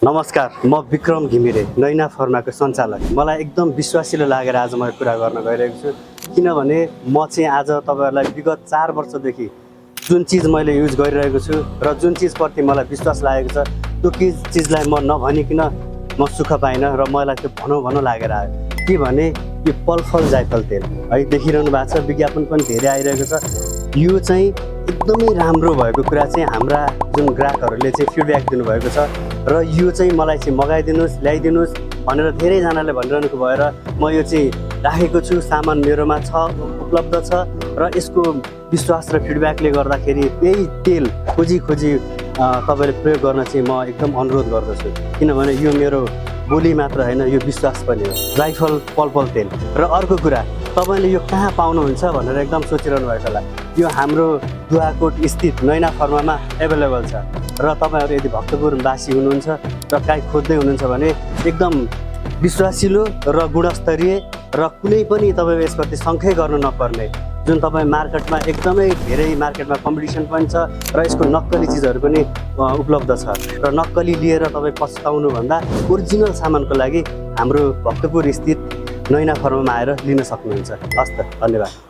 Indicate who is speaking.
Speaker 1: नमस्कार, म विक्रम घिमिरे, नैना फर्माको सञ्चालक। मलाई एकदम विश्वासिलो लागेर आज म कुरा गर्न गइरहेको छु, किनभने म चाहिँ आज तपाईहरुलाई विगत 4 वर्षदेखि जुन चीज मैले युज गरिरहेको छु र जुन चीजप्रति मलाई विश्वास लागेको छ, त्यो चीजलाई म नभनिकिन म सुख पाइन र मलाई त्यो भनौँ लागेर आयो। के भने यो पलफल जायफल तेल है, देखिरहनु भएको छ, विज्ञापन पनि धेरै आइरहेको छ। यो चाहिँ एकदमै राम्रो भएको कुरा चाहिँ हाम्रा जुन ग्राहकहरूले चाहिँ फिडब्याक दिनुभएको छ र यो चाहिँ मलाई चाहिँ मगाइदिनुस्, ल्याइदिनुस् भनेर धेरैजनाले भनिरहनुको भएर म यो चाहिँ राखेको छु। सामान मेरोमा छ, उपलब्ध छ र यसको विश्वास र फिडब्याकले गर्दाखेरि यही तेल खोजी तपाईले प्रयोग गर्न चाहिँ म एकदम अनुरोध गर्दछु, किनभने यो मेरो बोली मात्र हैन, यो विश्वास पनि हो। जाइफल पलफल तेल। र अर्को कुरा, तपाईले यो कहाँ पाउनुहुन्छ भनेर एकदम सोचिरहनु भएको होला। यो हाम्रो दुवाकोट स्थित नैना फर्मामा एभाइलेबल छ र तपाईहरु यदि भक्तपुरवासी हुनुहुन्छ र काहीँ खोज्दै हुनुहुन्छ भने एकदम विश्वासिलो र गुणस्तरीय र कुनै पनि तपाईले यसप्रति शङ्कै गर्नु नपर्ने, जुन तपाईँ मार्केटमा एकदमै धेरै मार्केटमा कम्पिटिसन पनि छ र यसको नक्कली चिजहरू पनि उपलब्ध छ र नक्कली लिएर तपाईँ पछताउनु भन्दा ओरिजिनल सामानको लागि हाम्रो भक्तपुर स्थित नैना फर्मामा आएर लिन सक्नुहुन्छ। हस् त, धन्यवाद।